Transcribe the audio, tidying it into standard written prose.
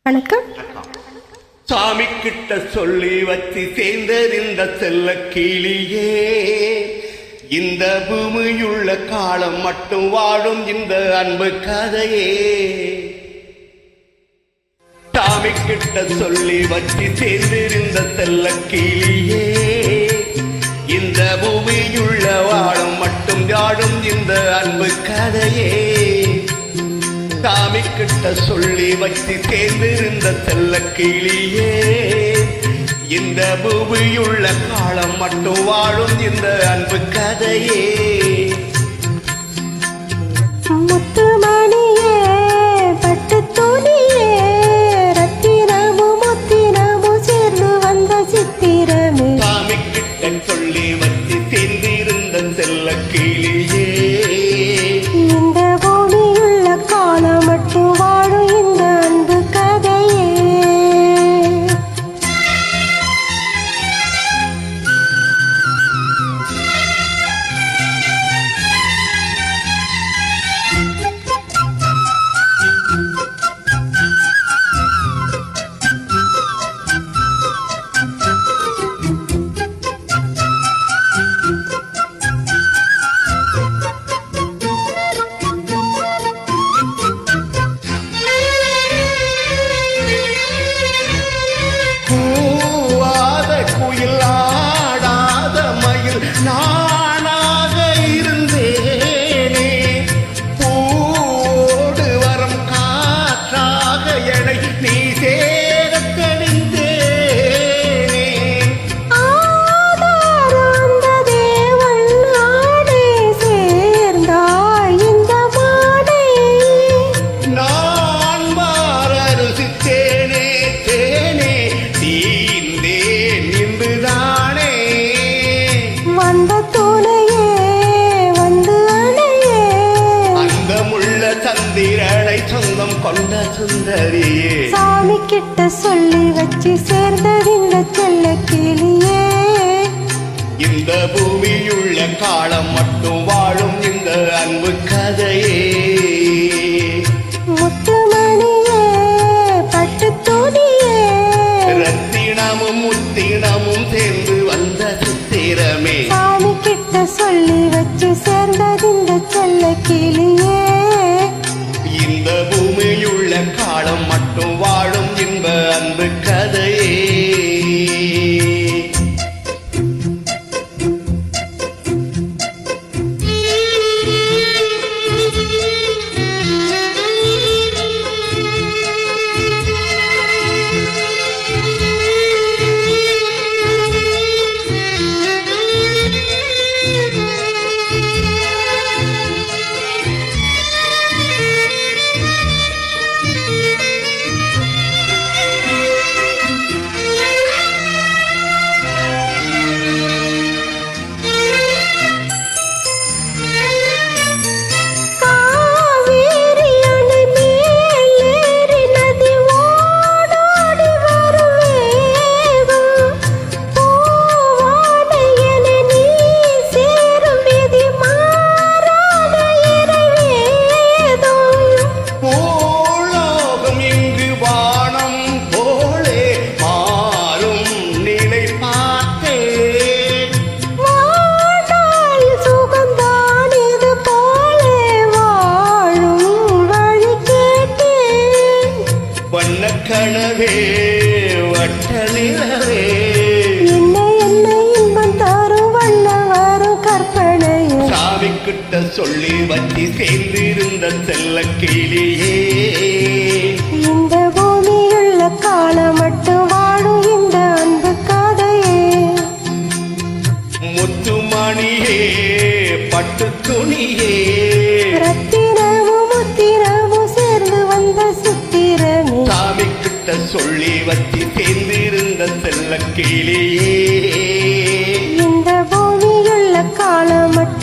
வணக்கம். சாமி கிட்ட சொல்லி வச்சு சேர்ந்தறிந்த செல்ல கிளியே, இந்த பூமியுள்ள காலம் மட்டும் வாழும் இந்த அன்பு கதையே. சாமி கிட்ட சொல்லி வச்சு சேர்ந்திருந்த செல்ல கிளியே, இந்த பூமியுள்ள வாழும் மட்டும் வாழும் இந்த அன்பு கதையே. சாமி கிட்ட சொல்லி வச்சு சேர்ந்திருந்த செல்ல கிளியே, இந்த பூமியுள்ள காலம் மட்டும் வாழும் இந்த அன்பு கதையே. முத்துமணியே, பட்டு துணியே, ரத்தினமும் முத்தினமும் சேர்ந்து வந்த சித்திரமே. சாமி கிட்ட சொல்லி வச்சு சேர்ந்திருந்த செல்ல கிளியே, இந்த பூமியுள்ள காலம் மட்டும் வாழும் இந்த அன்பு கதையே. நானாக இருந்தேனே, பூவோடு வரம் காற்றாக என்னை நீ சேர தெளிந்தேனே. ஆதாரந்த தேவன் நாடே சேர்ந்தாய் இந்த மாடே. நான் மாறருசித்தேனே தேனே, தீந்தேன் இன்றுதானே. வந்த துணையே வந்து அணையே, அந்தமுள்ள சந்திரனை சொந்தம் கொண்ட சுந்தரியே. சாமி கிட்ட சொல்லி வச்சு சேர்ந்ததிந்த செல்ல கிளியே, இந்த பூமியுள்ள காலம் மட்டும் வாழும் இந்த அன்பு கதையே. முத்துமணியே, பட்டு துணியே, ரத்தினமும் முத்தினமும் சேர்ந்து வந்த சித்திரமே. சாமி கிட்ட சொல்லி வச்சு சேர்ந்ததிந்த செல்ல கிளியே, இந்த பூமியுள்ள காலம் மட்டும் வாழும் இன்ப அன்பு கதையே. கனவே வட்ட நிலவே, என்ன என்ன இன்பம் தரும் வண்ண வரும் கற்பனையே. சாமி கிட்ட சொல்லி வச்சு சேர்ந்திருந்த செல்ல கிளியே, இந்த பூமியுள்ள காலம் மட்டும் வாழும் இந்த அன்பு கதையே. முத்துமணியே, பட்டு துணியே, ரத்தினமும் முத்தினமும் சேர்ந்து வந்த சித்திரமே. சாமி கிட்ட சொல்லி வச்சு சேர்ந்திருந்த செல்ல கிளியே, இந்த பூமியுள்ள காலம் மட்டும்